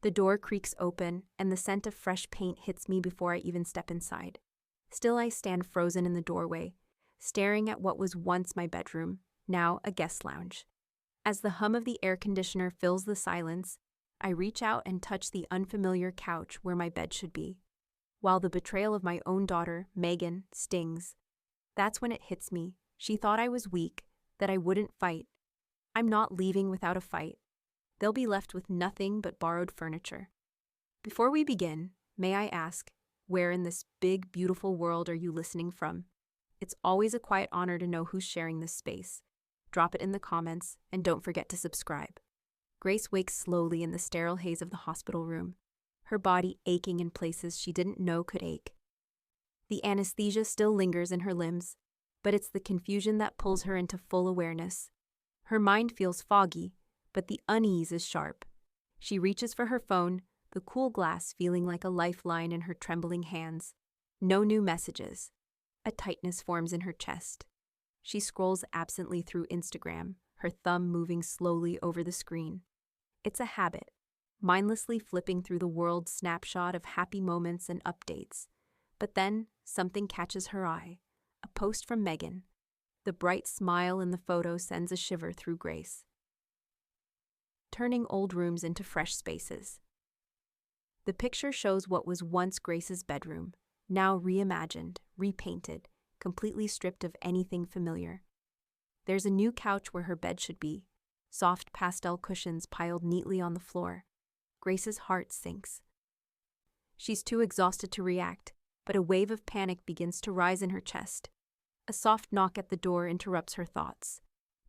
The door creaks open, and the scent of fresh paint hits me before I even step inside. Still, I stand frozen in the doorway, staring at what was once my bedroom, now a guest lounge. As the hum of the air conditioner fills the silence, I reach out and touch the unfamiliar couch where my bed should be. While the betrayal of my own daughter, Megan, stings, that's when it hits me. She thought I was weak, that I wouldn't fight. I'm not leaving without a fight. They'll be left with nothing but borrowed furniture. Before we begin, may I ask, where in this big, beautiful world are you listening from? It's always a quiet honor to know who's sharing this space. Drop it in the comments, and don't forget to subscribe. Grace wakes slowly in the sterile haze of the hospital room, her body aching in places she didn't know could ache. The anesthesia still lingers in her limbs, but it's the confusion that pulls her into full awareness. Her mind feels foggy, but the unease is sharp. She reaches for her phone, the cool glass feeling like a lifeline in her trembling hands. No new messages. A tightness forms in her chest. She scrolls absently through Instagram, her thumb moving slowly over the screen. It's a habit, mindlessly flipping through the world's snapshot of happy moments and updates. But then, something catches her eye. A post from Megan. The bright smile in the photo sends a shiver through Grace, turning old rooms into fresh spaces. The picture shows what was once Grace's bedroom, now reimagined, repainted, completely stripped of anything familiar. There's a new couch where her bed should be, soft pastel cushions piled neatly on the floor. Grace's heart sinks. She's too exhausted to react, but a wave of panic begins to rise in her chest. A soft knock at the door interrupts her thoughts.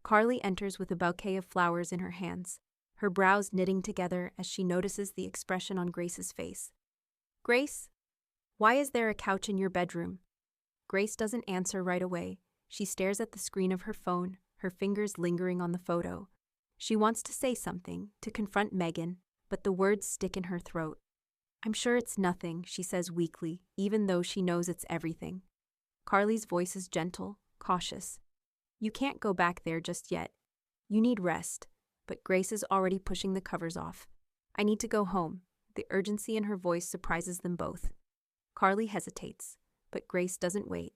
Carly enters with a bouquet of flowers in her hands, her brows knitting together as she notices the expression on Grace's face. "Grace, why is there a couch in your bedroom?" Grace doesn't answer right away. She stares at the screen of her phone, her fingers lingering on the photo. She wants to say something, to confront Megan, but the words stick in her throat. "I'm sure it's nothing," she says weakly, even though she knows it's everything. Carly's voice is gentle, cautious. "You can't go back there just yet. You need rest." But Grace is already pushing the covers off. "I need to go home." The urgency in her voice surprises them both. Carly hesitates, but Grace doesn't wait.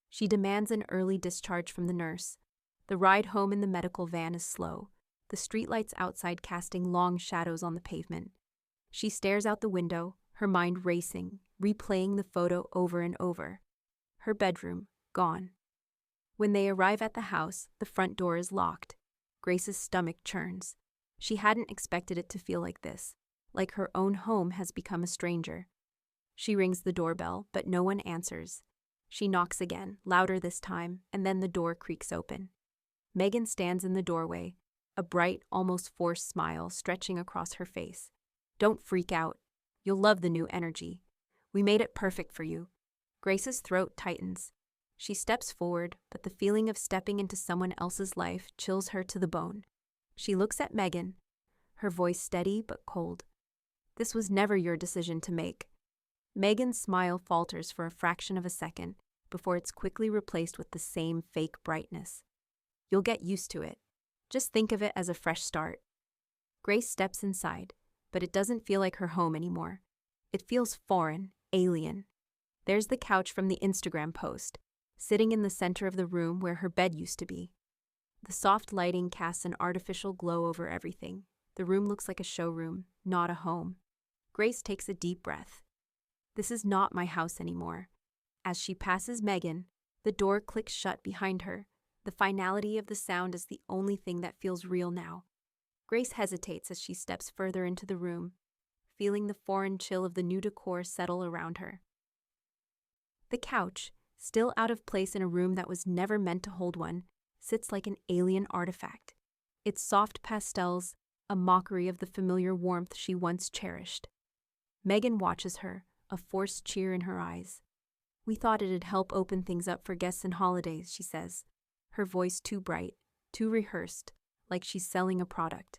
She demands an early discharge from the nurse. The ride home in the medical van is slow, the streetlights outside casting long shadows on the pavement. She stares out the window, her mind racing, replaying the photo over and over. Her bedroom, gone. When they arrive at the house, the front door is locked. Grace's stomach churns. She hadn't expected it to feel like this, like her own home has become a stranger. She rings the doorbell, but no one answers. She knocks again, louder this time, and then the door creaks open. Megan stands in the doorway, a bright, almost forced smile stretching across her face. "Don't freak out. You'll love the new energy. We made it perfect for you." Grace's throat tightens. She steps forward, but the feeling of stepping into someone else's life chills her to the bone. She looks at Megan, her voice steady but cold. "This was never your decision to make." Megan's smile falters for a fraction of a second before it's quickly replaced with the same fake brightness. "You'll get used to it. Just think of it as a fresh start." Grace steps inside, but it doesn't feel like her home anymore. It feels foreign, alien. There's the couch from the Instagram post, sitting in the center of the room where her bed used to be. The soft lighting casts an artificial glow over everything. The room looks like a showroom, not a home. Grace takes a deep breath. This is not my house anymore. As she passes Megan, the door clicks shut behind her. The finality of the sound is the only thing that feels real now. Grace hesitates as she steps further into the room, feeling the foreign chill of the new decor settle around her. The couch, still out of place in a room that was never meant to hold one, sits like an alien artifact. Its soft pastels, a mockery of the familiar warmth she once cherished. Megan watches her, a forced cheer in her eyes. "We thought it'd help open things up for guests and holidays," she says, her voice too bright, too rehearsed, like she's selling a product.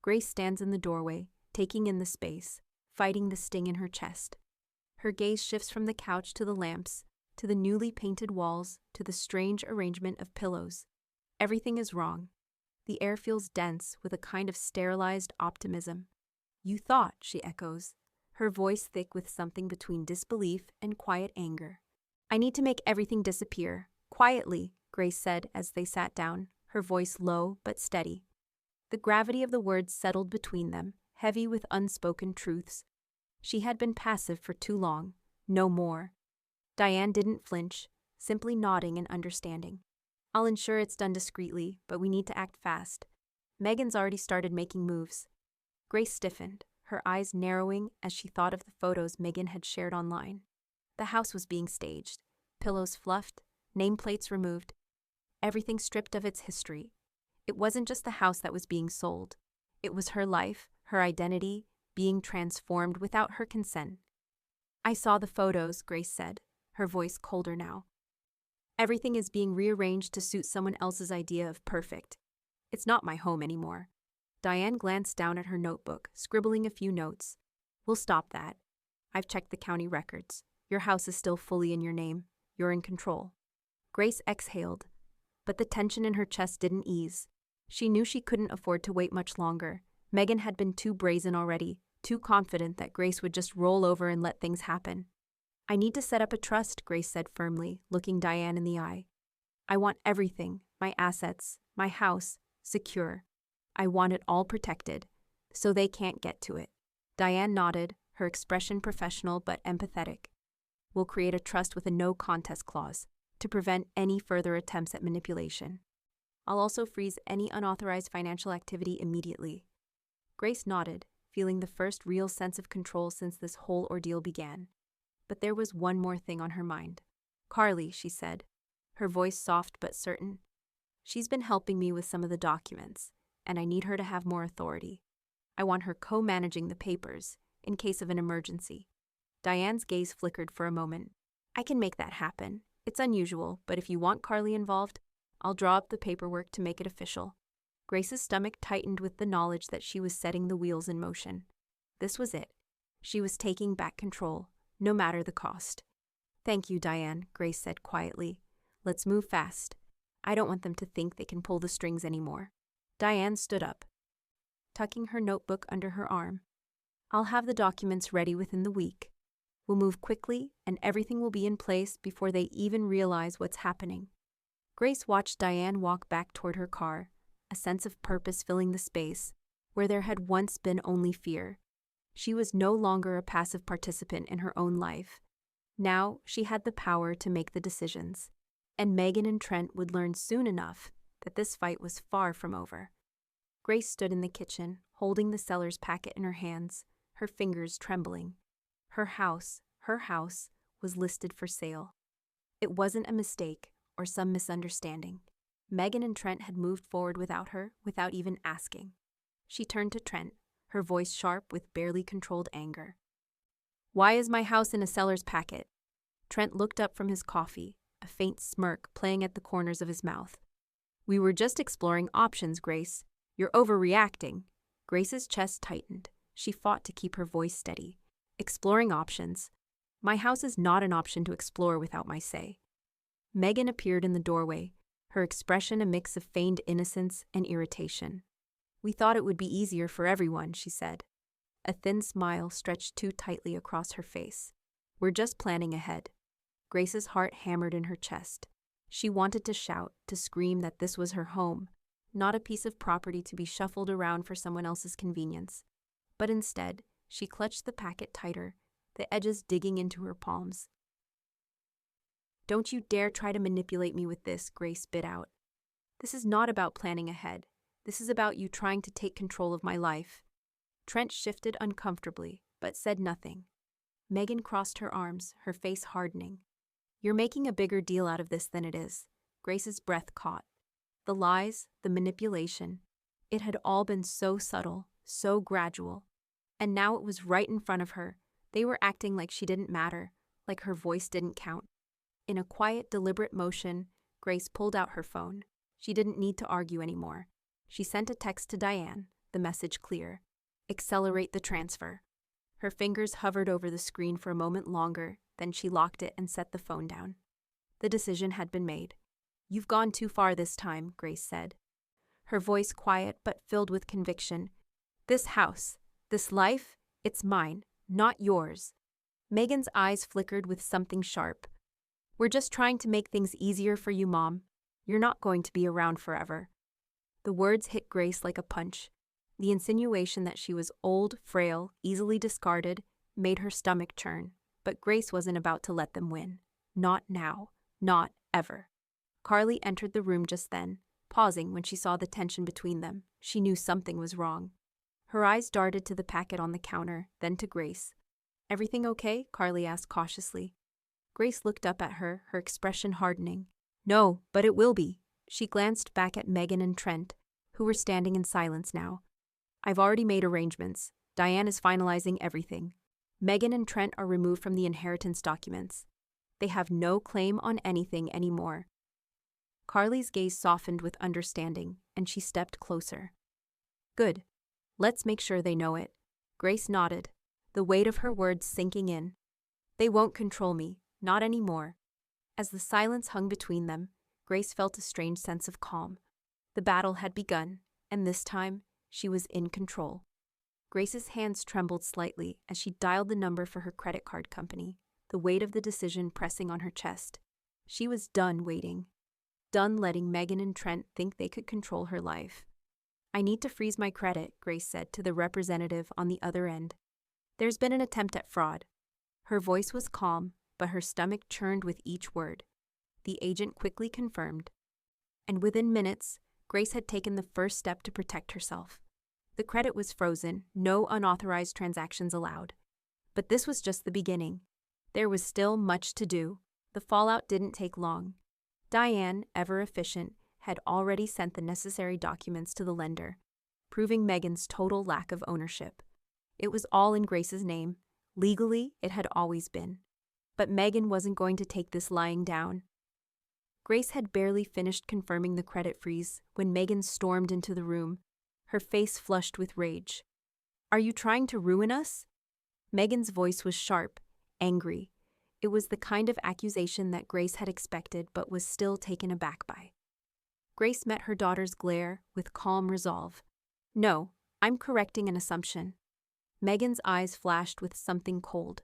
Grace stands in the doorway, taking in the space, fighting the sting in her chest. Her gaze shifts from the couch to the lamps, to the newly painted walls, to the strange arrangement of pillows. Everything is wrong. The air feels dense with a kind of sterilized optimism. You thought, she echoes, her voice thick with something between disbelief and quiet anger. I need to make everything disappear. Quietly, Grace said as they sat down, her voice low but steady. The gravity of the words settled between them, heavy with unspoken truths. She had been passive for too long, no more. Diane didn't flinch, simply nodding and understanding. I'll ensure it's done discreetly, but we need to act fast. Megan's already started making moves. Grace stiffened, her eyes narrowing as she thought of the photos Megan had shared online. The house was being staged, pillows fluffed, nameplates removed, everything stripped of its history. It wasn't just the house that was being sold. It was her life, her identity, being transformed without her consent. I saw the photos, Grace said, her voice colder now. Everything is being rearranged to suit someone else's idea of perfect. It's not my home anymore. Diane glanced down at her notebook, scribbling a few notes. We'll stop that. I've checked the county records. Your house is still fully in your name. You're in control. Grace exhaled, but the tension in her chest didn't ease. She knew she couldn't afford to wait much longer. Megan had been too brazen already, too confident that Grace would just roll over and let things happen. I need to set up a trust, Grace said firmly, looking Diane in the eye. I want everything, my assets, my house, secure. I want it all protected, so they can't get to it. Diane nodded, her expression professional but empathetic. We'll create a trust with a no-contest clause to prevent any further attempts at manipulation. I'll also freeze any unauthorized financial activity immediately. Grace nodded, feeling the first real sense of control since this whole ordeal began. But there was one more thing on her mind. Carly, she said, her voice soft but certain. She's been helping me with some of the documents, and I need her to have more authority. I want her co-managing the papers, in case of an emergency. Diane's gaze flickered for a moment. I can make that happen. It's unusual, but if you want Carly involved, I'll draw up the paperwork to make it official. Grace's stomach tightened with the knowledge that she was setting the wheels in motion. This was it. She was taking back control, no matter the cost. Thank you, Diane, Grace said quietly. Let's move fast. I don't want them to think they can pull the strings anymore. Diane stood up, tucking her notebook under her arm. I'll have the documents ready within the week. We'll move quickly, and everything will be in place before they even realize what's happening. Grace watched Diane walk back toward her car, a sense of purpose filling the space, where there had once been only fear. She was no longer a passive participant in her own life. Now she had the power to make the decisions, and Megan and Trent would learn soon enough that this fight was far from over. Grace stood in the kitchen, holding the seller's packet in her hands, her fingers trembling. Her house, was listed for sale. It wasn't a mistake or some misunderstanding. Megan and Trent had moved forward without her, without even asking. She turned to Trent, her voice sharp with barely controlled anger. Why is my house in a seller's packet? Trent looked up from his coffee, a faint smirk playing at the corners of his mouth. We were just exploring options, Grace. You're overreacting. Grace's chest tightened. She fought to keep her voice steady. Exploring options. My house is not an option to explore without my say. Megan appeared in the doorway, her expression a mix of feigned innocence and irritation. We thought it would be easier for everyone, she said. A thin smile stretched too tightly across her face. We're just planning ahead. Grace's heart hammered in her chest. She wanted to shout, to scream that this was her home, not a piece of property to be shuffled around for someone else's convenience. But instead, she clutched the packet tighter, the edges digging into her palms. Don't you dare try to manipulate me with this, Grace bit out. This is not about planning ahead. This is about you trying to take control of my life. Trent shifted uncomfortably, but said nothing. Megan crossed her arms, her face hardening. You're making a bigger deal out of this than it is. Grace's breath caught. The lies, the manipulation, it had all been so subtle, so gradual. And now it was right in front of her. They were acting like she didn't matter, like her voice didn't count. In a quiet, deliberate motion, Grace pulled out her phone. She didn't need to argue anymore. She sent a text to Diane, the message clear. Accelerate the transfer. Her fingers hovered over the screen for a moment longer, then she locked it and set the phone down. The decision had been made. You've gone too far this time, Grace said. Her voice quiet but filled with conviction. This This life, it's mine, not yours. Megan's eyes flickered with something sharp. We're just trying to make things easier for you, Mom. You're not going to be around forever. The words hit Grace like a punch. The insinuation that she was old, frail, easily discarded, made her stomach churn. But Grace wasn't about to let them win. Not now. Not ever. Carly entered the room just then, pausing when she saw the tension between them. She knew something was wrong. Her eyes darted to the packet on the counter, then to Grace. "Everything okay?" Carly asked cautiously. Grace looked up at her, her expression hardening. "No, but it will be." She glanced back at Megan and Trent, who were standing in silence now. "I've already made arrangements. Diane is finalizing everything. Megan and Trent are removed from the inheritance documents. They have no claim on anything anymore." Carly's gaze softened with understanding, and she stepped closer. "Good. Let's make sure they know it." Grace nodded, the weight of her words sinking in. "They won't control me, not anymore." As the silence hung between them, Grace felt a strange sense of calm. The battle had begun, and this time, she was in control. Grace's hands trembled slightly as she dialed the number for her credit card company, the weight of the decision pressing on her chest. She was done waiting. Done letting Megan and Trent think they could control her life. "I need to freeze my credit," Grace said to the representative on the other end. "There's been an attempt at fraud." Her voice was calm, but her stomach churned with each word. The agent quickly confirmed. And within minutes, Grace had taken the first step to protect herself. The credit was frozen, no unauthorized transactions allowed. But this was just the beginning. There was still much to do. The fallout didn't take long. Diane, ever efficient, had already sent the necessary documents to the lender, proving Megan's total lack of ownership. It was all in Grace's name. Legally, it had always been. But Megan wasn't going to take this lying down. Grace had barely finished confirming the credit freeze when Megan stormed into the room, her face flushed with rage. "Are you trying to ruin us?" Megan's voice was sharp, angry. It was the kind of accusation that Grace had expected but was still taken aback by. Grace met her daughter's glare with calm resolve. "No, I'm correcting an assumption." Megan's eyes flashed with something cold.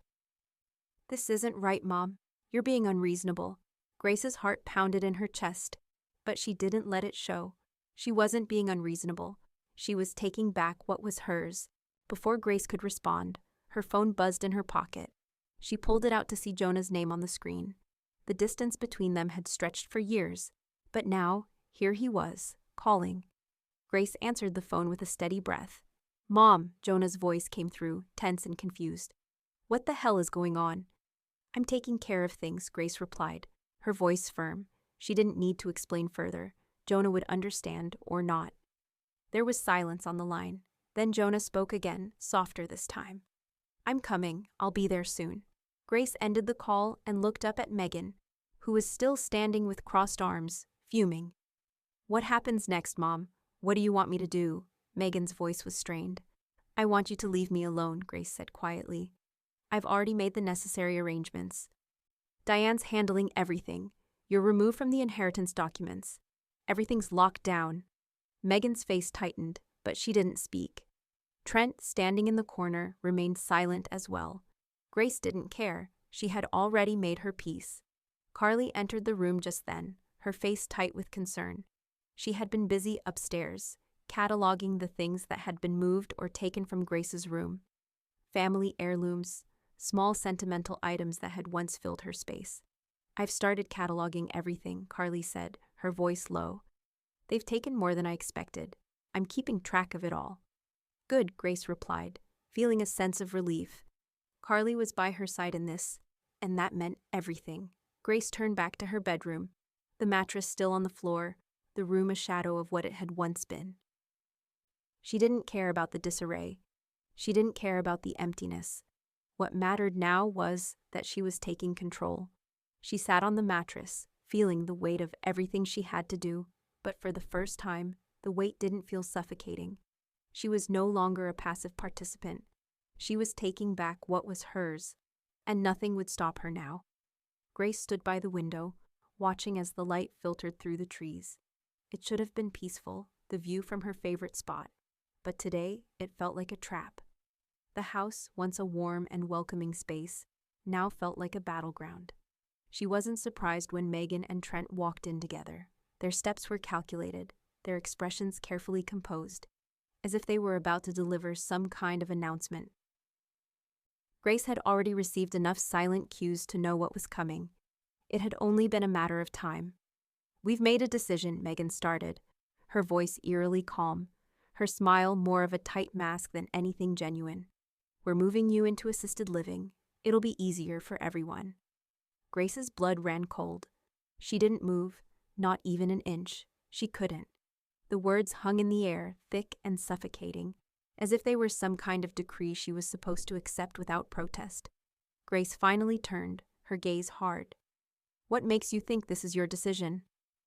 "This isn't right, Mom. You're being unreasonable." Grace's heart pounded in her chest, but she didn't let it show. She wasn't being unreasonable. She was taking back what was hers. Before Grace could respond, her phone buzzed in her pocket. She pulled it out to see Jonah's name on the screen. The distance between them had stretched for years, but now, here he was, calling. Grace answered the phone with a steady breath. "Mom," Jonah's voice came through, tense and confused. "What the hell is going on?" "I'm taking care of things," Grace replied, her voice firm. She didn't need to explain further. Jonah would understand or not. There was silence on the line. Then Jonah spoke again, softer this time. "I'm coming. I'll be there soon." Grace ended the call and looked up at Megan, who was still standing with crossed arms, fuming. "What happens next, Mom? What do you want me to do?" Megan's voice was strained. "I want you to leave me alone," Grace said quietly. "I've already made the necessary arrangements. Diane's handling everything. You're removed from the inheritance documents. Everything's locked down." Megan's face tightened, but she didn't speak. Trent, standing in the corner, remained silent as well. Grace didn't care. She had already made her peace. Carly entered the room just then, her face tight with concern. She had been busy upstairs, cataloging the things that had been moved or taken from Grace's room. Family heirlooms, small sentimental items that had once filled her space. "I've started cataloging everything," Carly said, her voice low. "They've taken more than I expected. I'm keeping track of it all." "Good," Grace replied, feeling a sense of relief. Carly was by her side in this, and that meant everything. Grace turned back to her bedroom, the mattress still on the floor, the room a shadow of what it had once been. She didn't care about the disarray. She didn't care about the emptiness. What mattered now was that she was taking control. She sat on the mattress, feeling the weight of everything she had to do, but for the first time, the weight didn't feel suffocating. She was no longer a passive participant. She was taking back what was hers, and nothing would stop her now. Grace stood by the window, watching as the light filtered through the trees. It should have been peaceful, the view from her favorite spot, but today it felt like a trap. The house, once a warm and welcoming space, now felt like a battleground. She wasn't surprised when Megan and Trent walked in together. Their steps were calculated, their expressions carefully composed, as if they were about to deliver some kind of announcement. Grace had already received enough silent cues to know what was coming. It had only been a matter of time. "We've made a decision," Megan started, her voice eerily calm, her smile more of a tight mask than anything genuine. "We're moving you into assisted living. It'll be easier for everyone." Grace's blood ran cold. She didn't move, not even an inch. She couldn't. The words hung in the air, thick and suffocating, as if they were some kind of decree she was supposed to accept without protest. Grace finally turned, her gaze hard. "What makes you think this is your decision?"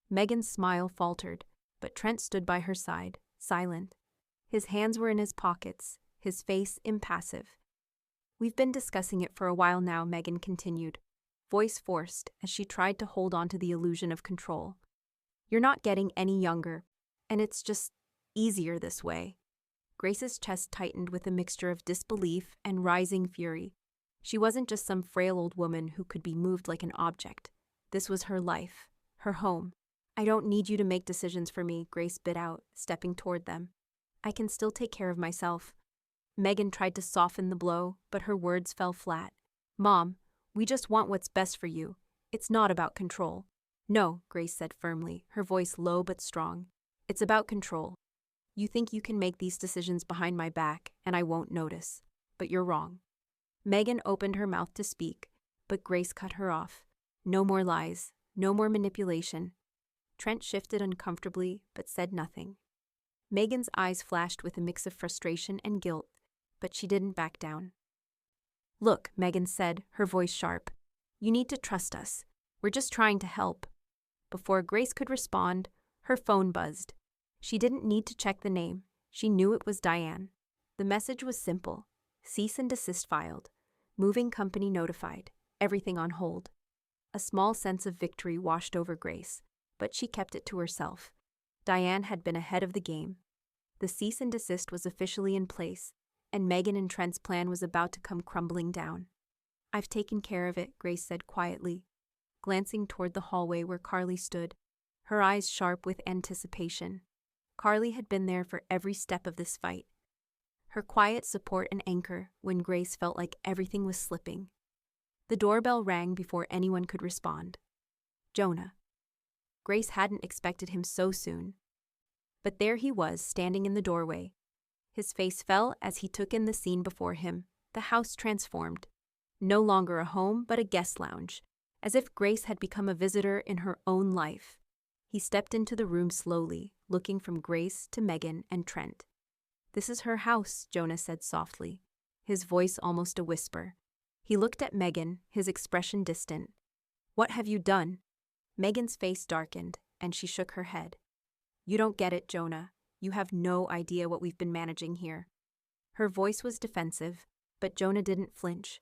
Megan's smile faltered, but Trent stood by her side, silent. His hands were in his pockets, his face impassive. "We've been discussing it for a while now," Megan continued, voice forced as she tried to hold on to the illusion of control. "You're not getting any younger, and it's just easier this way." Grace's chest tightened with a mixture of disbelief and rising fury. She wasn't just some frail old woman who could be moved like an object. This was her life, her home. "I don't need you to make decisions for me," Grace bit out, stepping toward them. "I can still take care of myself." Megan tried to soften the blow, but her words fell flat. "Mom, we just want what's best for you. It's not about control." "No," Grace said firmly, her voice low but strong. "It's about control. You think you can make these decisions behind my back, and I won't notice. But you're wrong." Megan opened her mouth to speak, but Grace cut her off. "No more lies, no more manipulation." Trent shifted uncomfortably, but said nothing. Megan's eyes flashed with a mix of frustration and guilt, but she didn't back down. "Look," Megan said, her voice sharp. "You need to trust us. We're just trying to help." Before Grace could respond, her phone buzzed. She didn't need to check the name. She knew it was Diane. The message was simple. Cease and desist filed. Moving company notified. Everything on hold. A small sense of victory washed over Grace, but she kept it to herself. Diane had been ahead of the game. The cease and desist was officially in place, and Megan and Trent's plan was about to come crumbling down. "I've taken care of it," Grace said quietly, glancing toward the hallway where Carly stood, her eyes sharp with anticipation. Carly had been there for every step of this fight. Her quiet support and anchor when Grace felt like everything was slipping. The doorbell rang before anyone could respond. Jonah. Grace hadn't expected him so soon. But there he was, standing in the doorway. His face fell as he took in the scene before him, the house transformed. No longer a home, but a guest lounge, as if Grace had become a visitor in her own life. He stepped into the room slowly, looking from Grace to Megan and Trent. "This is her house," Jonah said softly, his voice almost a whisper. He looked at Megan, his expression distant. "What have you done?" Megan's face darkened, and she shook her head. "You don't get it, Jonah. You have no idea what we've been managing here." Her voice was defensive, but Jonah didn't flinch.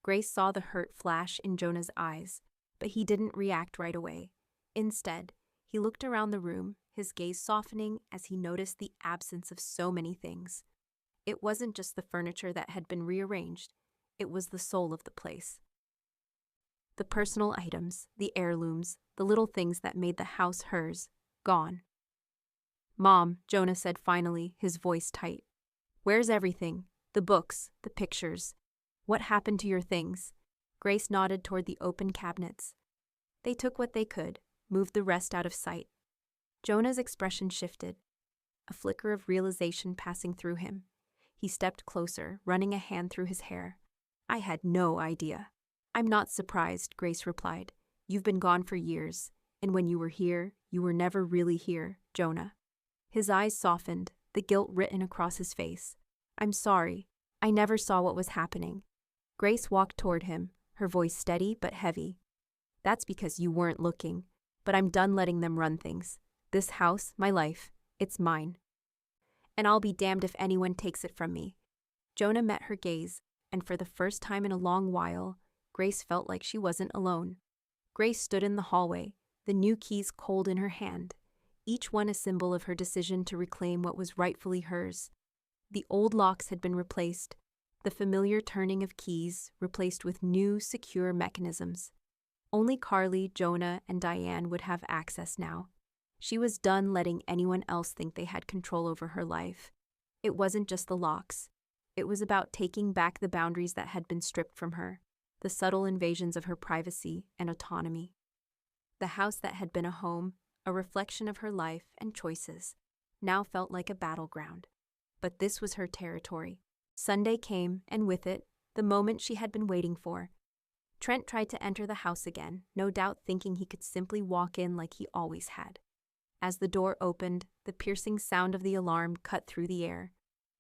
Grace saw the hurt flash in Jonah's eyes, but he didn't react right away. Instead, he looked around the room, his gaze softening as he noticed the absence of so many things. It wasn't just the furniture that had been rearranged, it was the soul of the place. The personal items, the heirlooms, the little things that made the house hers, gone. "Mom," Jonah said finally, his voice tight. "Where's everything? The books, the pictures. What happened to your things?" Grace nodded toward the open cabinets. "They took what they could, moved the rest out of sight." Jonah's expression shifted, a flicker of realization passing through him. He stepped closer, running a hand through his hair. "I had no idea." "I'm not surprised," Grace replied. "You've been gone for years, and when you were here, you were never really here, Jonah." His eyes softened, the guilt written across his face. "I'm sorry. I never saw what was happening." Grace walked toward him, her voice steady but heavy. "That's because you weren't looking, but I'm done letting them run things. This house, my life, it's mine. And I'll be damned if anyone takes it from me." Jonah met her gaze, and for the first time in a long while, Grace felt like she wasn't alone. Grace stood in the hallway, the new keys cold in her hand, each one a symbol of her decision to reclaim what was rightfully hers. The old locks had been replaced, the familiar turning of keys replaced with new, secure mechanisms. Only Carly, Jonah, and Diane would have access now. She was done letting anyone else think they had control over her life. It wasn't just the locks. It was about taking back the boundaries that had been stripped from her, the subtle invasions of her privacy and autonomy. The house that had been a home, a reflection of her life and choices, now felt like a battleground. But this was her territory. Sunday came, and with it, the moment she had been waiting for. Trent tried to enter the house again, no doubt thinking he could simply walk in like he always had. As the door opened, the piercing sound of the alarm cut through the air.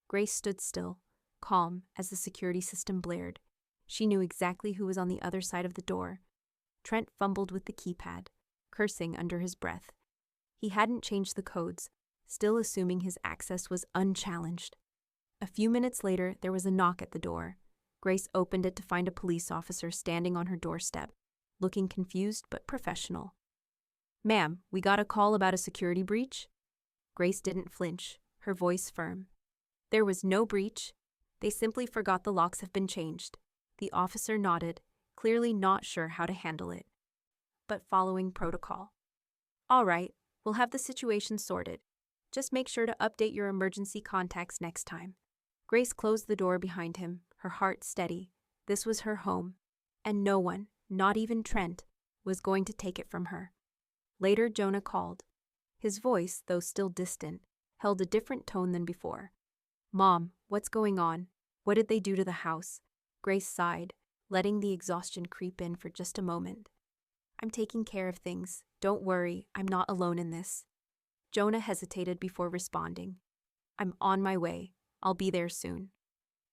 Grace stood still, calm, as the security system blared. She knew exactly who was on the other side of the door. Trent fumbled with the keypad, cursing under his breath. He hadn't changed the codes, still assuming his access was unchallenged. A few minutes later, there was a knock at the door. Grace opened it to find a police officer standing on her doorstep, looking confused but professional. "Ma'am, we got a call about a security breach?" Grace didn't flinch, her voice firm. "There was no breach. They simply forgot the locks have been changed." The officer nodded, clearly not sure how to handle it, but following protocol. "All right, we'll have the situation sorted. Just make sure to update your emergency contacts next time." Grace closed the door behind him, her heart steady. This was her home, and no one, not even Trent, was going to take it from her. Later, Jonah called. His voice, though still distant, held a different tone than before. "Mom, what's going on? What did they do to the house?" Grace sighed, letting the exhaustion creep in for just a moment. "I'm taking care of things. Don't worry, I'm not alone in this." Jonah hesitated before responding. "I'm on my way. I'll be there soon."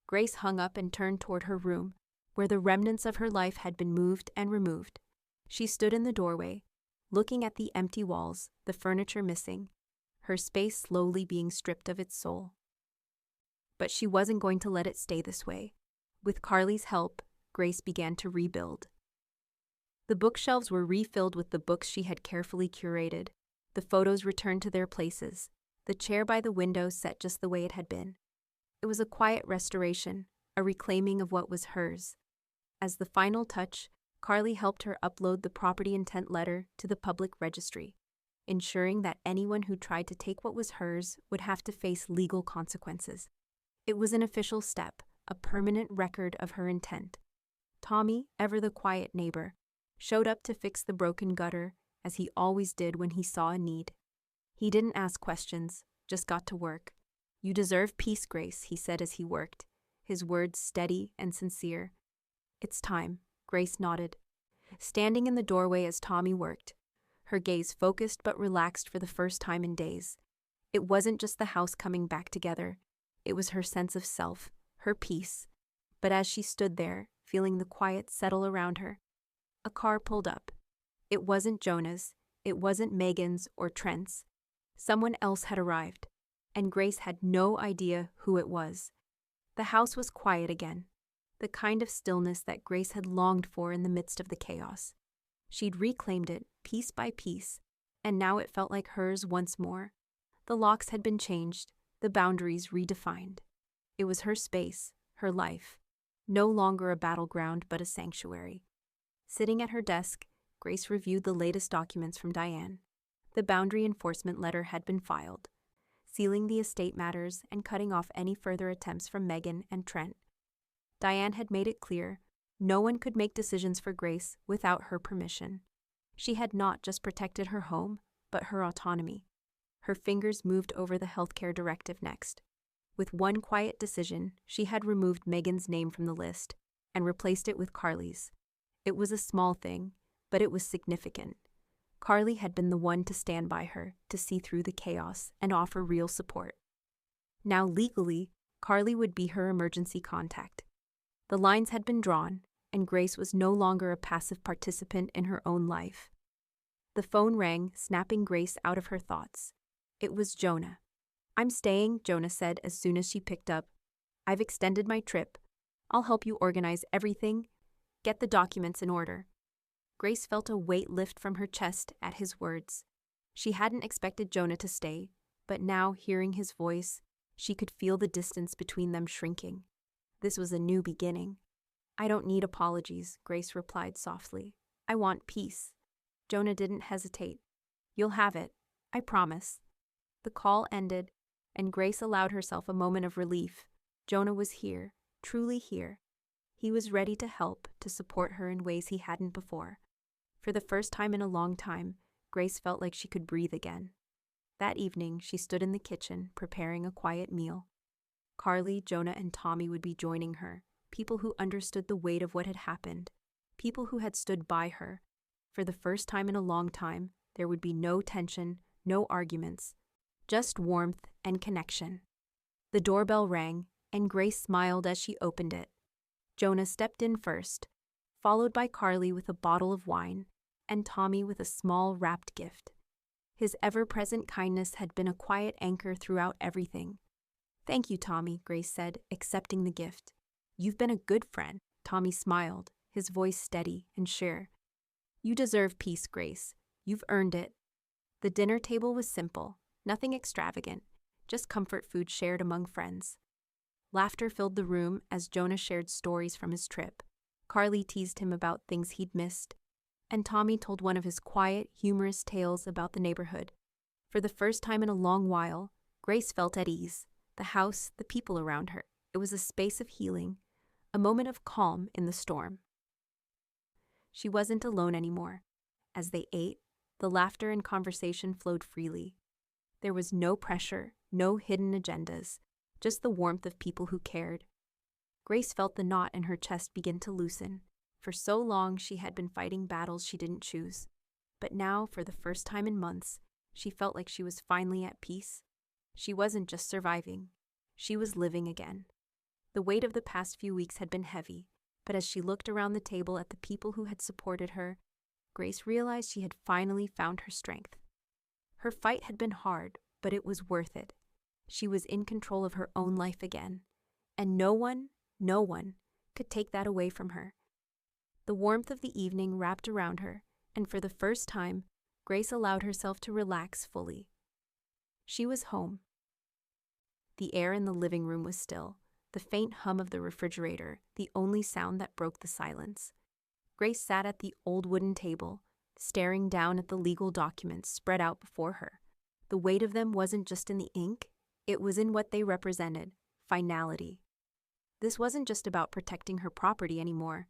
Grace hung up and turned toward her room, where the remnants of her life had been moved and removed. She stood in the doorway, looking at the empty walls, the furniture missing, her space slowly being stripped of its soul. But she wasn't going to let it stay this way. With Carly's help, Grace began to rebuild. The bookshelves were refilled with the books she had carefully curated, the photos returned to their places, the chair by the window set just the way it had been. It was a quiet restoration, a reclaiming of what was hers. As the final touch, Carly helped her upload the property intent letter to the public registry, ensuring that anyone who tried to take what was hers would have to face legal consequences. It was an official step, a permanent record of her intent. Tommy, ever the quiet neighbor, showed up to fix the broken gutter, as he always did when he saw a need. He didn't ask questions, just got to work. "You deserve peace, Grace," he said as he worked, his words steady and sincere. "It's time," Grace nodded, standing in the doorway as Tommy worked, her gaze focused but relaxed for the first time in days. It wasn't just the house coming back together, it was her sense of self, her peace. But as she stood there, feeling the quiet settle around her, a car pulled up. It wasn't Jonah's, it wasn't Megan's or Trent's. Someone else had arrived, and Grace had no idea who it was. The house was quiet again, the kind of stillness that Grace had longed for in the midst of the chaos. She'd reclaimed it, piece by piece, and now it felt like hers once more. The locks had been changed, the boundaries redefined. It was her space, her life, no longer a battleground but a sanctuary. Sitting at her desk, Grace reviewed the latest documents from Diane. The boundary enforcement letter had been filed, sealing the estate matters and cutting off any further attempts from Megan and Trent. Diane had made it clear no one could make decisions for Grace without her permission. She had not just protected her home, but her autonomy. Her fingers moved over the healthcare directive next. With one quiet decision, she had removed Megan's name from the list and replaced it with Carly's. It was a small thing, but it was significant. Carly had been the one to stand by her, to see through the chaos and offer real support. Now legally, Carly would be her emergency contact. The lines had been drawn, and Grace was no longer a passive participant in her own life. The phone rang, snapping Grace out of her thoughts. It was Jonah. "I'm staying," Jonah said as soon as she picked up. "I've extended my trip. I'll help you organize everything. Get the documents in order." Grace felt a weight lift from her chest at his words. She hadn't expected Jonah to stay, but now, hearing his voice, she could feel the distance between them shrinking. This was a new beginning. I don't need apologies, Grace replied softly. I want peace. Jonah didn't hesitate. You'll have it. I promise. The call ended, and Grace allowed herself a moment of relief. Jonah was here, truly here. He was ready to help, to support her in ways he hadn't before. For the first time in a long time, Grace felt like she could breathe again. That evening, she stood in the kitchen, preparing a quiet meal. Carly, Jonah, and Tommy would be joining her, people who understood the weight of what had happened, people who had stood by her. For the first time in a long time, there would be no tension, no arguments, just warmth and connection. The doorbell rang, and Grace smiled as she opened it. Jonah stepped in first, followed by Carly with a bottle of wine, and Tommy with a small wrapped gift. His ever-present kindness had been a quiet anchor throughout everything. Thank you, Tommy, Grace said, accepting the gift. You've been a good friend. Tommy smiled, his voice steady and sure. You deserve peace, Grace. You've earned it. The dinner table was simple, nothing extravagant, just comfort food shared among friends. Laughter filled the room as Jonah shared stories from his trip. Carly teased him about things he'd missed, and Tommy told one of his quiet, humorous tales about the neighborhood. For the first time in a long while, Grace felt at ease. The house, the people around her. It was a space of healing, a moment of calm in the storm. She wasn't alone anymore. As they ate, the laughter and conversation flowed freely. There was no pressure, no hidden agendas, just the warmth of people who cared. Grace felt the knot in her chest begin to loosen. For so long, she had been fighting battles she didn't choose. But now, for the first time in months, she felt like she was finally at peace. She wasn't just surviving. She was living again. The weight of the past few weeks had been heavy, but as she looked around the table at the people who had supported her, Grace realized she had finally found her strength. Her fight had been hard, but it was worth it. She was in control of her own life again, and no one could take that away from her. The warmth of the evening wrapped around her, and for the first time, Grace allowed herself to relax fully. She was home. The air in the living room was still, the faint hum of the refrigerator, the only sound that broke the silence. Grace sat at the old wooden table, staring down at the legal documents spread out before her. The weight of them wasn't just in the ink, it was in what they represented, finality. This wasn't just about protecting her property anymore.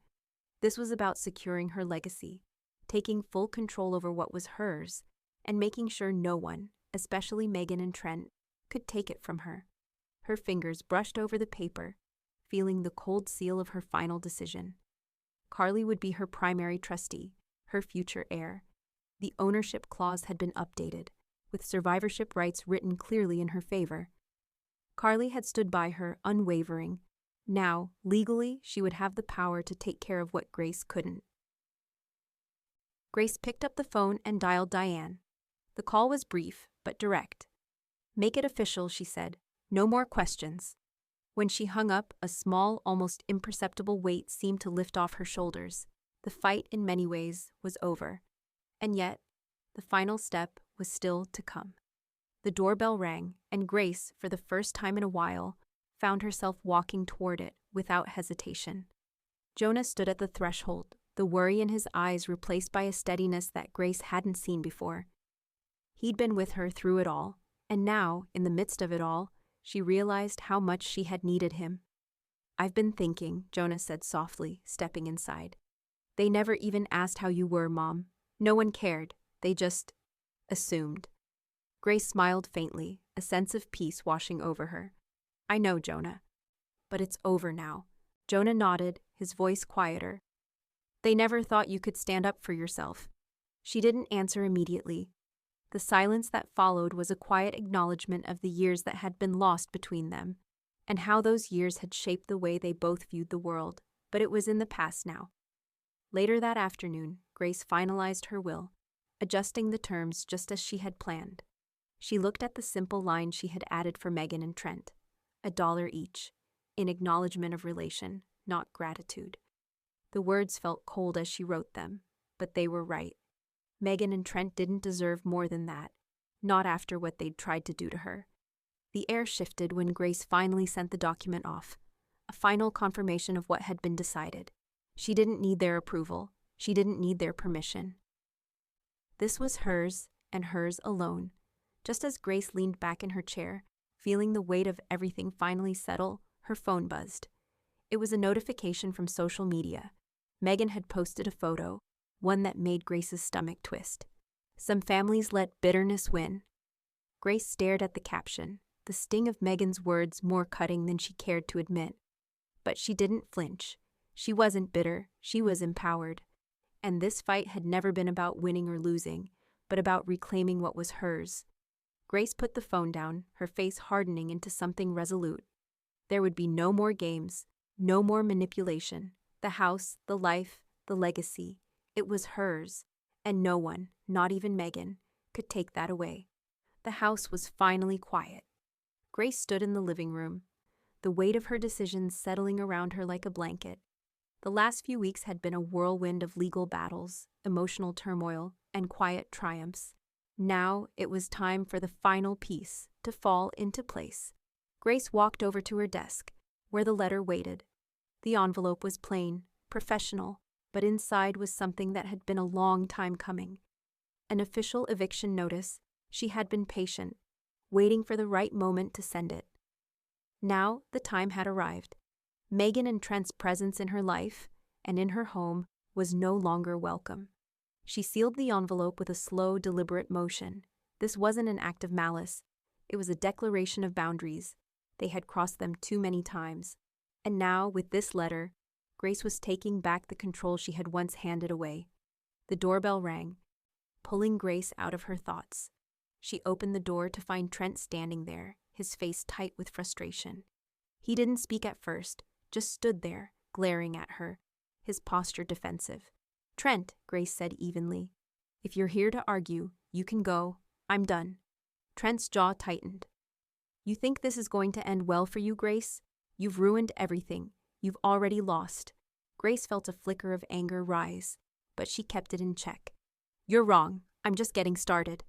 This was about securing her legacy, taking full control over what was hers, and making sure no one, especially Megan and Trent, could take it from her. Her fingers brushed over the paper, feeling the cold seal of her final decision. Carly would be her primary trustee, her future heir. The ownership clause had been updated, with survivorship rights written clearly in her favor. Carly had stood by her, unwavering. Now, legally, she would have the power to take care of what Grace couldn't. Grace picked up the phone and dialed Diane. The call was brief, but direct. Make it official, she said. No more questions. When she hung up, a small, almost imperceptible weight seemed to lift off her shoulders. The fight, in many ways, was over. And yet, the final step was still to come. The doorbell rang, and Grace, for the first time in a while, found herself walking toward it without hesitation. Jonah stood at the threshold, the worry in his eyes replaced by a steadiness that Grace hadn't seen before. He'd been with her through it all, and now, in the midst of it all, she realized how much she had needed him. I've been thinking, Jonah said softly, stepping inside. They never even asked how you were, Mom. No one cared. They just assumed. Grace smiled faintly, a sense of peace washing over her. I know, Jonah. But it's over now. Jonah nodded, his voice quieter. They never thought you could stand up for yourself. She didn't answer immediately. The silence that followed was a quiet acknowledgement of the years that had been lost between them, and how those years had shaped the way they both viewed the world, but it was in the past now. Later that afternoon, Grace finalized her will, adjusting the terms just as she had planned. She looked at the simple line she had added for Megan and Trent, $1 each, in acknowledgement of relation, not gratitude. The words felt cold as she wrote them, but they were right. Megan and Trent didn't deserve more than that, not after what they'd tried to do to her. The air shifted when Grace finally sent the document off. A a final confirmation of what had been decided. She didn't need their approval. She didn't need their permission. This was hers, and hers alone. Just as Grace leaned back in her chair, feeling the weight of everything finally settle, her phone buzzed. It was a notification from social media. Megan had posted a photo, one that made Grace's stomach twist. Some families let bitterness win. Grace stared at the caption, the sting of Megan's words more cutting than she cared to admit. But she didn't flinch. She wasn't bitter, she was empowered. And this fight had never been about winning or losing, but about reclaiming what was hers. Grace put the phone down, her face hardening into something resolute. There would be no more games, no more manipulation. The house, the life, the legacy, it was hers, and no one, not even Megan, could take that away. The house was finally quiet. Grace stood in the living room, the weight of her decisions settling around her like a blanket. The last few weeks had been a whirlwind of legal battles, emotional turmoil, and quiet triumphs. Now it was time for the final piece to fall into place. Grace walked over to her desk, where the letter waited. The envelope was plain, professional, but inside was something that had been a long time coming. An official eviction notice. She had been patient, waiting for the right moment to send it. Now the time had arrived. Megan and Trent's presence in her life and in her home was no longer welcome. She sealed the envelope with a slow, deliberate motion. This wasn't an act of malice. It was a declaration of boundaries. They had crossed them too many times. And now, with this letter, Grace was taking back the control she had once handed away. The doorbell rang, pulling Grace out of her thoughts. She opened the door to find Trent standing there, his face tight with frustration. He didn't speak at first, just stood there, glaring at her, his posture defensive. "Trent," Grace said evenly, "if you're here to argue, you can go. I'm done." Trent's jaw tightened. "You think this is going to end well for you, Grace? You've ruined everything. You've already lost." Grace felt a flicker of anger rise, but she kept it in check. "You're wrong. I'm just getting started."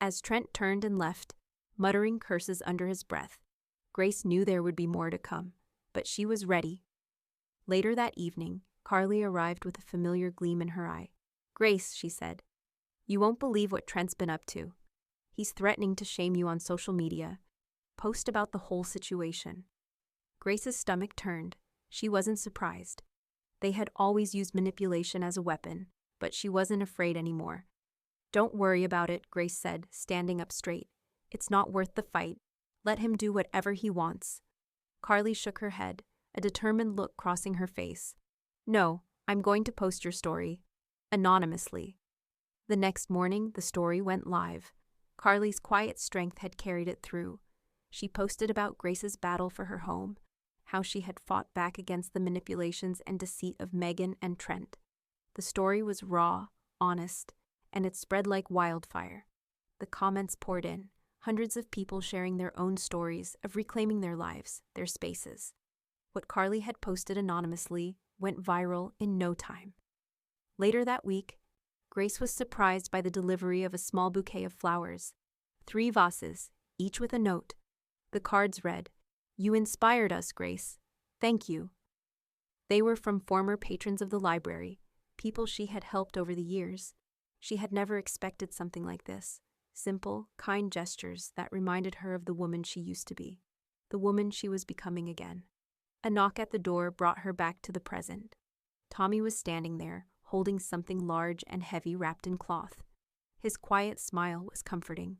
As Trent turned and left, muttering curses under his breath, Grace knew there would be more to come, but she was ready. Later that evening, Carly arrived with a familiar gleam in her eye. "Grace," she said, "you won't believe what Trent's been up to. He's threatening to shame you on social media. Post about the whole situation." Grace's stomach turned. She wasn't surprised. They had always used manipulation as a weapon, but she wasn't afraid anymore. "Don't worry about it," Grace said, standing up straight. "It's not worth the fight. Let him do whatever he wants." Carly shook her head, a determined look crossing her face. "No, I'm going to post your story. Anonymously." The next morning, the story went live. Carly's quiet strength had carried it through. She posted about Grace's battle for her home, how she had fought back against the manipulations and deceit of Megan and Trent. The story was raw, honest, and it spread like wildfire. The comments poured in, hundreds of people sharing their own stories of reclaiming their lives, their spaces. What Carly had posted anonymously went viral in no time. Later that week, Grace was surprised by the delivery of a small bouquet of flowers. 3 vases, each with a note. The cards read, "You inspired us, Grace. Thank you." They were from former patrons of the library, people she had helped over the years. She had never expected something like this. Simple, kind gestures that reminded her of the woman she used to be, the woman she was becoming again. A knock at the door brought her back to the present. Tommy was standing there, holding something large and heavy wrapped in cloth. His quiet smile was comforting.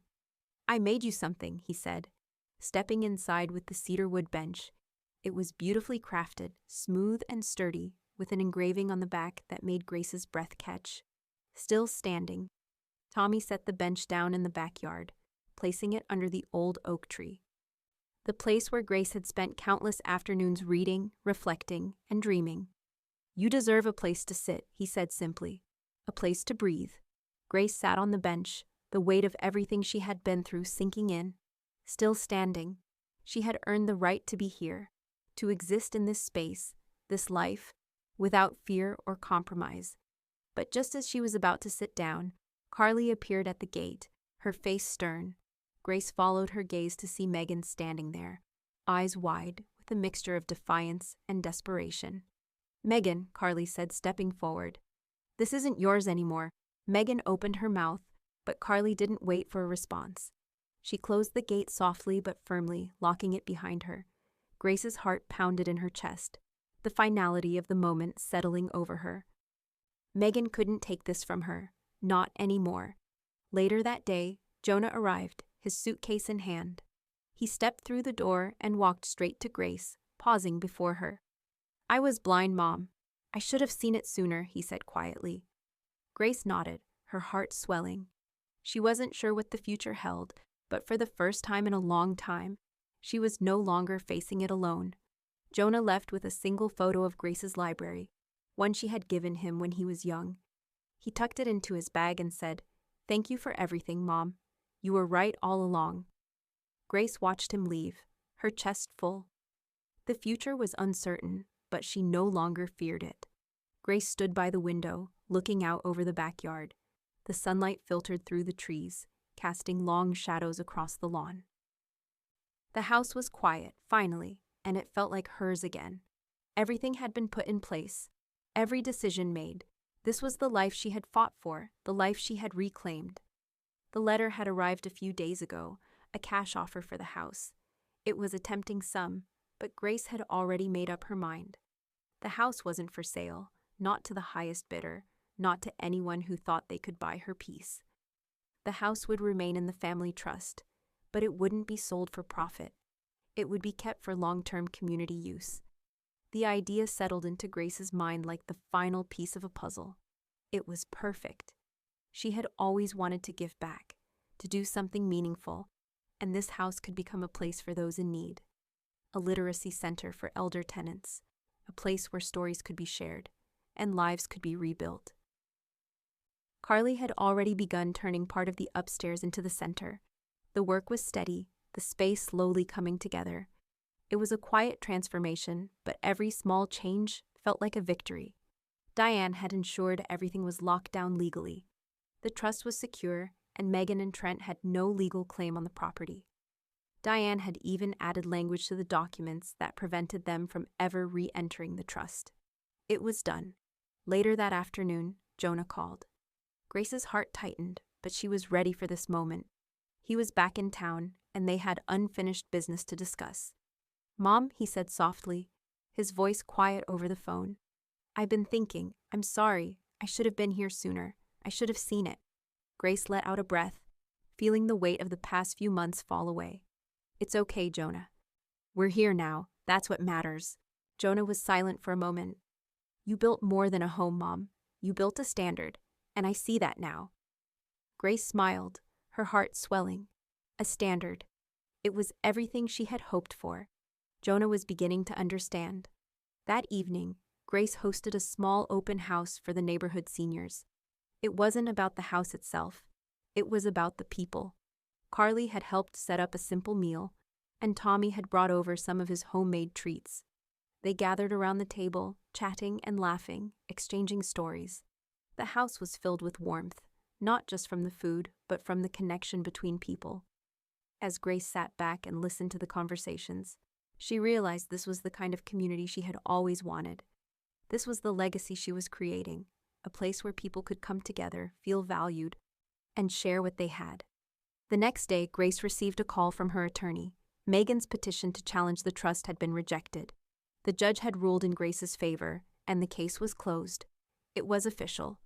"I made you something," he said, stepping inside with the cedar wood bench. It was beautifully crafted, smooth and sturdy, with an engraving on the back that made Grace's breath catch. Still standing, Tommy set the bench down in the backyard, placing it under the old oak tree. The place where Grace had spent countless afternoons reading, reflecting, and dreaming. "You deserve a place to sit," he said simply. "A place to breathe." Grace sat on the bench, the weight of everything she had been through sinking in. Still standing, she had earned the right to be here, to exist in this space, this life, without fear or compromise. But just as she was about to sit down, Carly appeared at the gate, her face stern. Grace followed her gaze to see Megan standing there, eyes wide, with the mixture of defiance and desperation. "Megan," Carly said, stepping forward. "This isn't yours anymore." Megan opened her mouth, but Carly didn't wait for a response. She closed the gate softly but firmly, locking it behind her. Grace's heart pounded in her chest, the finality of the moment settling over her. Megan couldn't take this from her, not anymore. Later that day, Jonah arrived, his suitcase in hand. He stepped through the door and walked straight to Grace, pausing before her. "I was blind, Mom. I should have seen it sooner," he said quietly. Grace nodded, her heart swelling. She wasn't sure what the future held, but for the first time in a long time, she was no longer facing it alone. Jonah left with a single photo of Grace's library, one she had given him when he was young. He tucked it into his bag and said, "Thank you for everything, Mom. You were right all along." Grace watched him leave, her chest full. The future was uncertain, but she no longer feared it. Grace stood by the window, looking out over the backyard. The sunlight filtered through the trees, casting long shadows across the lawn. The house was quiet, finally, and it felt like hers again. Everything had been put in place, every decision made. This was the life she had fought for, the life she had reclaimed. The letter had arrived a few days ago, a cash offer for the house. It was a tempting sum, but Grace had already made up her mind. The house wasn't for sale, not to the highest bidder, not to anyone who thought they could buy her peace. The house would remain in the family trust, but it wouldn't be sold for profit. It would be kept for long-term community use. The idea settled into Grace's mind like the final piece of a puzzle. It was perfect. She had always wanted to give back, to do something meaningful, and this house could become a place for those in need. A literacy center for elder tenants, a place where stories could be shared, and lives could be rebuilt. Carly had already begun turning part of the upstairs into the center. The work was steady, the space slowly coming together. It was a quiet transformation, but every small change felt like a victory. Diane had ensured everything was locked down legally. The trust was secure, and Megan and Trent had no legal claim on the property. Diane had even added language to the documents that prevented them from ever re-entering the trust. It was done. Later that afternoon, Jonah called. Grace's heart tightened, but she was ready for this moment. He was back in town, and they had unfinished business to discuss. "Mom," he said softly, his voice quiet over the phone. "I've been thinking. I'm sorry. I should have been here sooner. I should have seen it." Grace let out a breath, feeling the weight of the past few months fall away. "It's okay, Jonah. We're here now. That's what matters." Jonah was silent for a moment. "You built more than a home, Mom. You built a standard, and I see that now." Grace smiled, her heart swelling. A standard. It was everything she had hoped for. Jonah was beginning to understand. That evening, Grace hosted a small open house for the neighborhood seniors. It wasn't about the house itself. It was about the people. Carly had helped set up a simple meal, and Tommy had brought over some of his homemade treats. They gathered around the table, chatting and laughing, exchanging stories. The house was filled with warmth, not just from the food, but from the connection between people. As Grace sat back and listened to the conversations, she realized this was the kind of community she had always wanted. This was the legacy she was creating, a place where people could come together, feel valued, and share what they had. The next day, Grace received a call from her attorney. Megan's petition to challenge the trust had been rejected. The judge had ruled in Grace's favor, and the case was closed. It was official.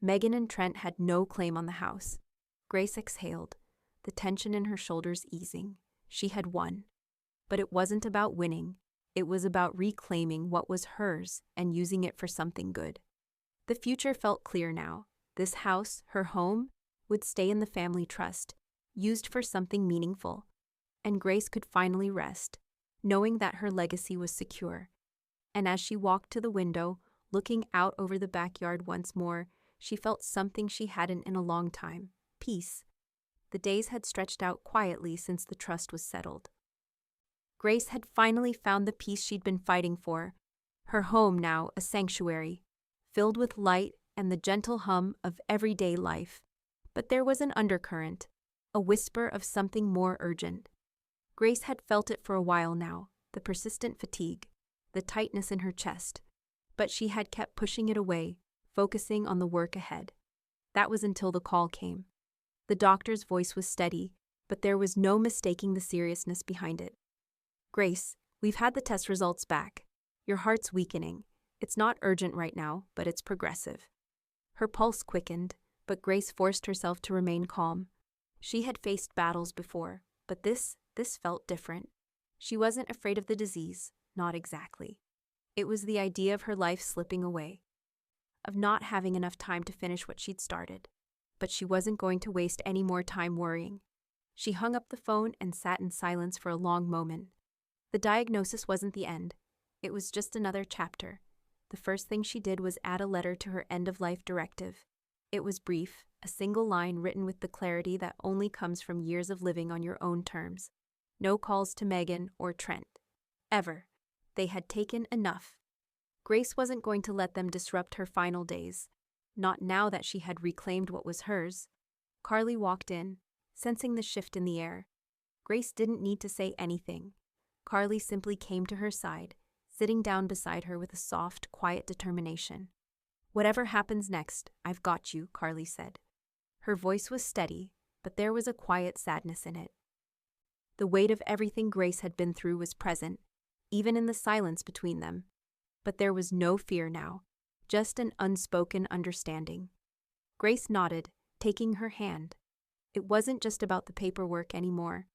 Megan and Trent had no claim on the house. Grace exhaled, the tension in her shoulders easing. She had won. But it wasn't about winning. It was about reclaiming what was hers and using it for something good. The future felt clear now. This house, her home, would stay in the family trust, used for something meaningful. And Grace could finally rest, knowing that her legacy was secure. And as she walked to the window, looking out over the backyard once more, she felt something she hadn't in a long time: peace. The days had stretched out quietly since the trust was settled. Grace had finally found the peace she'd been fighting for. Her home now a sanctuary, filled with light and the gentle hum of everyday life. But there was an undercurrent, a whisper of something more urgent. Grace had felt it for a while now, the persistent fatigue, the tightness in her chest. But she had kept pushing it away, focusing on the work ahead. That was until the call came. The doctor's voice was steady, but there was no mistaking the seriousness behind it. "Grace, we've had the test results back. Your heart's weakening. It's not urgent right now, but it's progressive." Her pulse quickened, but Grace forced herself to remain calm. She had faced battles before, but this felt different. She wasn't afraid of the disease, not exactly. It was the idea of her life slipping away, of not having enough time to finish what she'd started. But she wasn't going to waste any more time worrying. She hung up the phone and sat in silence for a long moment. The diagnosis wasn't the end. It was just another chapter. The first thing she did was add a letter to her end-of-life directive. It was brief, a single line written with the clarity that only comes from years of living on your own terms. No calls to Megan or Trent. Ever. They had taken enough. Grace wasn't going to let them disrupt her final days. Not now that she had reclaimed what was hers. Carly walked in, sensing the shift in the air. Grace didn't need to say anything. Carly simply came to her side, sitting down beside her with a soft, quiet determination. "Whatever happens next, I've got you," Carly said. Her voice was steady, but there was a quiet sadness in it. The weight of everything Grace had been through was present, even in the silence between them. But there was no fear now, just an unspoken understanding. Grace nodded, taking her hand. It wasn't just about the paperwork anymore.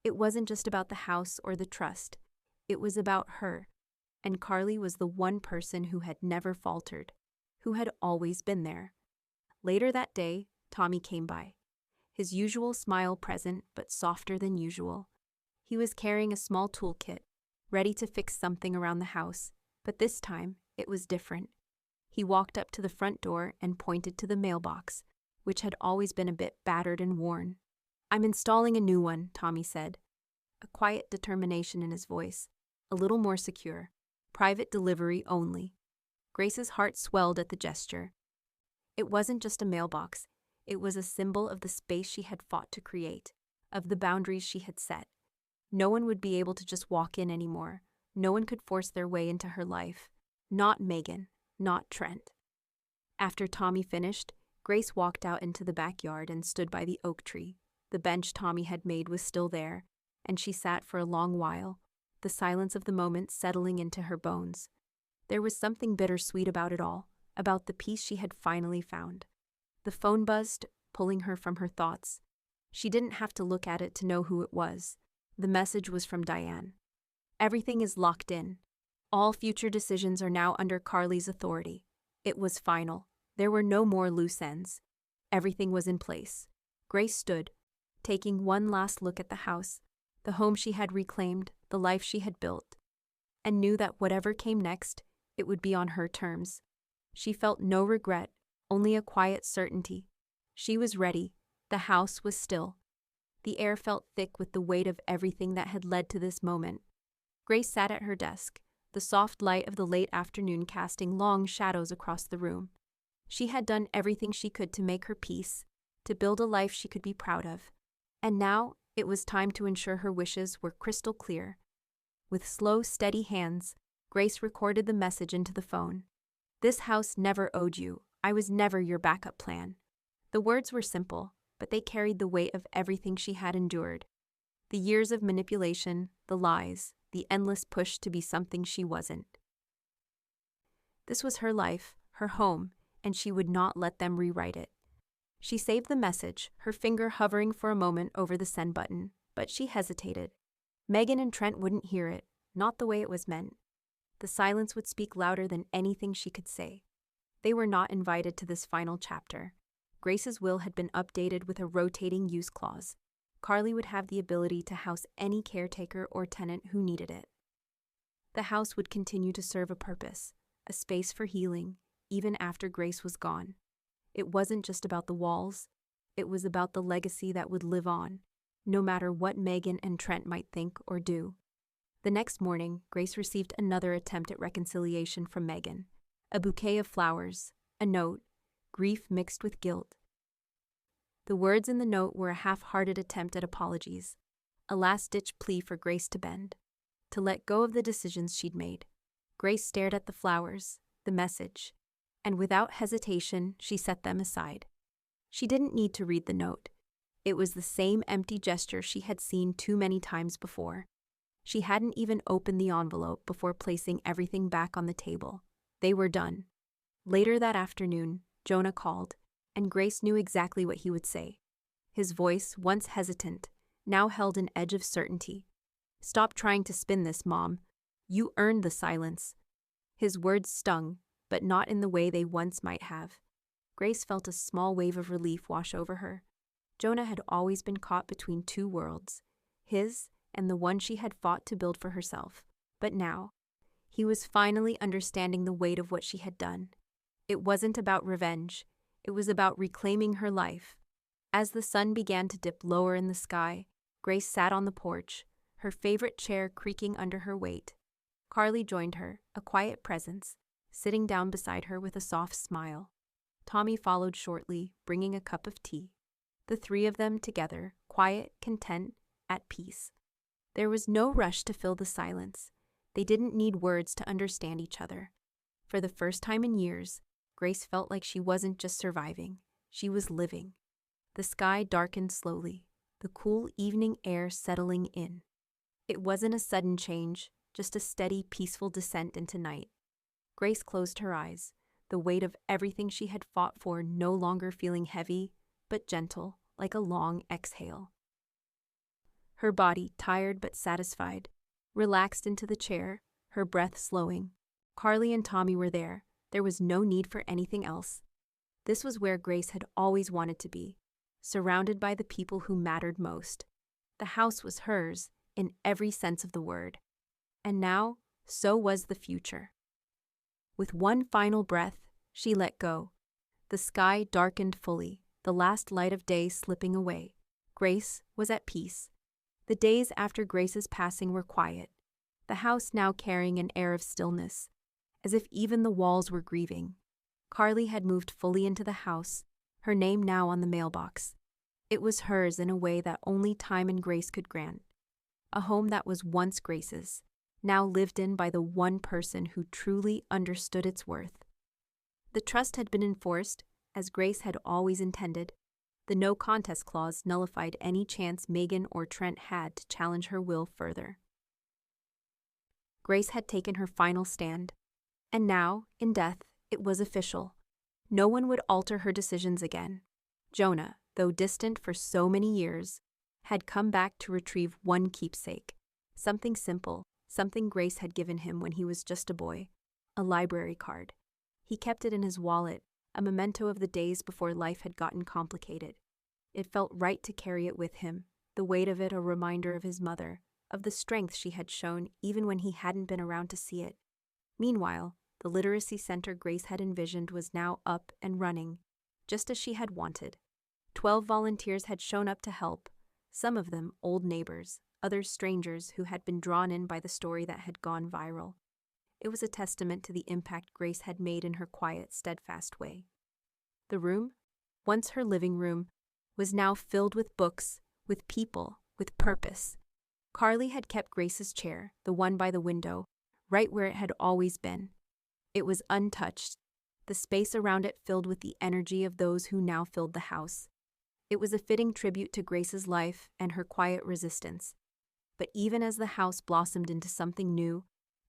It wasn't just about the house or the trust. It was about her. And Carly was the one person who had never faltered, who had always been there. Later that day, Tommy came by. His usual smile present, but softer than usual. He was carrying a small toolkit, ready to fix something around the house, but this time, it was different. He walked up to the front door and pointed to the mailbox, which had always been a bit battered and worn. "I'm installing a new one," Tommy said. A quiet determination in his voice, a little more secure. "Private delivery only." Grace's heart swelled at the gesture. It wasn't just a mailbox. It was a symbol of the space she had fought to create, of the boundaries she had set. No one would be able to just walk in anymore. No one could force their way into her life. Not Megan, not Trent. After Tommy finished, Grace walked out into the backyard and stood by the oak tree. The bench Tommy had made was still there, and she sat for a long while, the silence of the moment settling into her bones. There was something bittersweet about it all, about the peace she had finally found. The phone buzzed, pulling her from her thoughts. She didn't have to look at it to know who it was. The message was from Diane. "Everything is locked in. All future decisions are now under Carly's authority." It was final. There were no more loose ends. Everything was in place. Grace stood, taking one last look at the house, the home she had reclaimed, the life she had built, and knew that whatever came next, it would be on her terms. She felt no regret, only a quiet certainty. She was ready. The house was still. The air felt thick with the weight of everything that had led to this moment. Grace sat at her desk, the soft light of the late afternoon casting long shadows across the room. She had done everything she could to make her peace, to build a life she could be proud of. And now it was time to ensure her wishes were crystal clear. With slow, steady hands, Grace recorded the message into the phone. "This house never owed you. I was never your backup plan." The words were simple, but they carried the weight of everything she had endured. The years of manipulation, the lies, the endless push to be something she wasn't. This was her life, her home, and she would not let them rewrite it. She saved the message, her finger hovering for a moment over the send button, but she hesitated. Megan and Trent wouldn't hear it, not the way it was meant. The silence would speak louder than anything she could say. They were not invited to this final chapter. Grace's will had been updated with a rotating use clause. Carly would have the ability to house any caretaker or tenant who needed it. The house would continue to serve a purpose, a space for healing, even after Grace was gone. It wasn't just about the walls. It was about the legacy that would live on, no matter what Megan and Trent might think or do. The next morning, Grace received another attempt at reconciliation from Megan. A bouquet of flowers, a note, grief mixed with guilt. The words in the note were a half-hearted attempt at apologies, a last-ditch plea for Grace to bend. to let go of the decisions she'd made. Grace stared at the flowers, the message, and without hesitation, she set them aside. She didn't need to read the note. It was the same empty gesture she had seen too many times before. She hadn't even opened the envelope before placing everything back on the table. They were done. Later that afternoon, Jonah called, and Grace knew exactly what he would say. His voice, once hesitant, now held an edge of certainty. "Stop trying to spin this, Mom. You earned the silence." His words stung, but not in the way they once might have. Grace felt a small wave of relief wash over her. Jonah had always been caught between two worlds, his and the one she had fought to build for herself. But now, he was finally understanding the weight of what she had done. It wasn't about revenge. It was about reclaiming her life. As the sun began to dip lower in the sky, Grace sat on the porch, her favorite chair creaking under her weight. Carly joined her, a quiet presence, sitting down beside her with a soft smile. Tommy followed shortly, bringing a cup of tea. The three of them together, quiet, content, at peace. There was no rush to fill the silence. They didn't need words to understand each other. For the first time in years, Grace felt like she wasn't just surviving, she was living. The sky darkened slowly, the cool evening air settling in. It wasn't a sudden change, just a steady, peaceful descent into night. Grace closed her eyes, the weight of everything she had fought for no longer feeling heavy, but gentle, like a long exhale. Her body, tired but satisfied, relaxed into the chair, her breath slowing. Carly and Tommy were there. There was no need for anything else. This was where Grace had always wanted to be, surrounded by the people who mattered most. The house was hers, in every sense of the word. And now, so was the future. With one final breath, she let go. The sky darkened fully, the last light of day slipping away. Grace was at peace. The days after Grace's passing were quiet, the house now carrying an air of stillness, as if even the walls were grieving. Carly had moved fully into the house, her name now on the mailbox. It was hers in a way that only time and Grace could grant. A home that was once Grace's, now lived in by the one person who truly understood its worth. The trust had been enforced, as Grace had always intended. The no contest clause nullified any chance Megan or Trent had to challenge her will further. Grace had taken her final stand, and now, in death, it was official. No one would alter her decisions again. Jonah, though distant for so many years, had come back to retrieve one keepsake, something simple, something Grace had given him when he was just a boy, a library card. He kept it in his wallet, a memento of the days before life had gotten complicated. It felt right to carry it with him, the weight of it a reminder of his mother, of the strength she had shown even when he hadn't been around to see it. Meanwhile, the literacy center Grace had envisioned was now up and running, just as she had wanted. 12 volunteers had shown up to help, some of them old neighbors, others strangers who had been drawn in by the story that had gone viral. It was a testament to the impact Grace had made in her quiet, steadfast way. The room, once her living room, was now filled with books, with people, with purpose. Carly had kept Grace's chair, the one by the window, right where it had always been. It was untouched, the space around it filled with the energy of those who now filled the house. It was a fitting tribute to Grace's life and her quiet resistance. But even as the house blossomed into something new,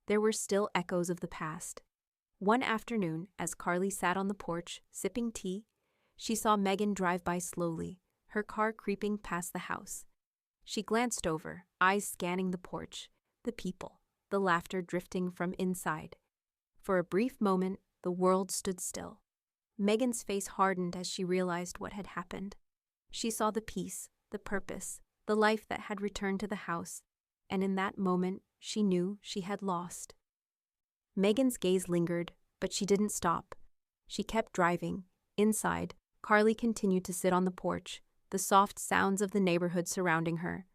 there were still echoes of the past. One afternoon, as Carly sat on the porch, sipping tea, she saw Megan drive by slowly, her car creeping past the house. She glanced over, eyes scanning the porch, the people, the laughter drifting from inside. For a brief moment, the world stood still. Megan's face hardened as she realized what had happened. She saw the peace, the purpose, the life that had returned to the house, and in that moment, she knew she had lost. Megan's gaze lingered, but she didn't stop. She kept driving. Inside, Carly continued to sit on the porch, the soft sounds of the neighborhood surrounding her.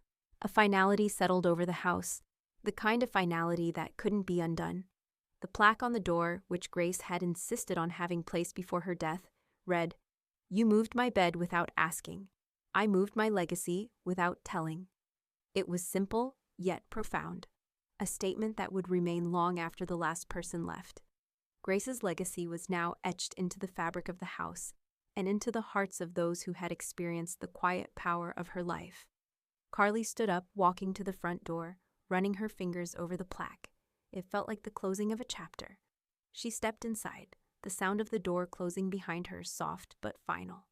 A finality settled over the house, the kind of finality that couldn't be undone. The plaque on the door, which Grace had insisted on having placed before her death, read, "You moved my bed without asking. I moved my legacy without telling." It was simple, yet profound. a statement that would remain long after the last person left. Grace's legacy was now etched into the fabric of the house and into the hearts of those who had experienced the quiet power of her life. Carly stood up, walking to the front door, running her fingers over the plaque. It felt like the closing of a chapter. She stepped inside, the sound of the door closing behind her soft but final.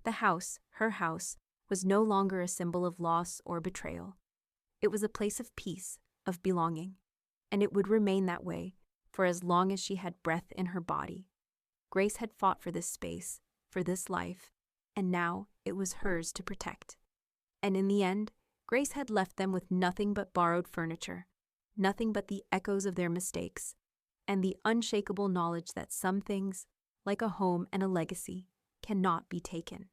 The house, her house, was no longer a symbol of loss or betrayal. It was a place of peace, of belonging, and it would remain that way for as long as she had breath in her body. Grace had fought for this space, for this life, and now it was hers to protect. And in the end, Grace had left them with nothing but borrowed furniture, nothing but the echoes of their mistakes, and the unshakable knowledge that some things, like a home and a legacy, cannot be taken.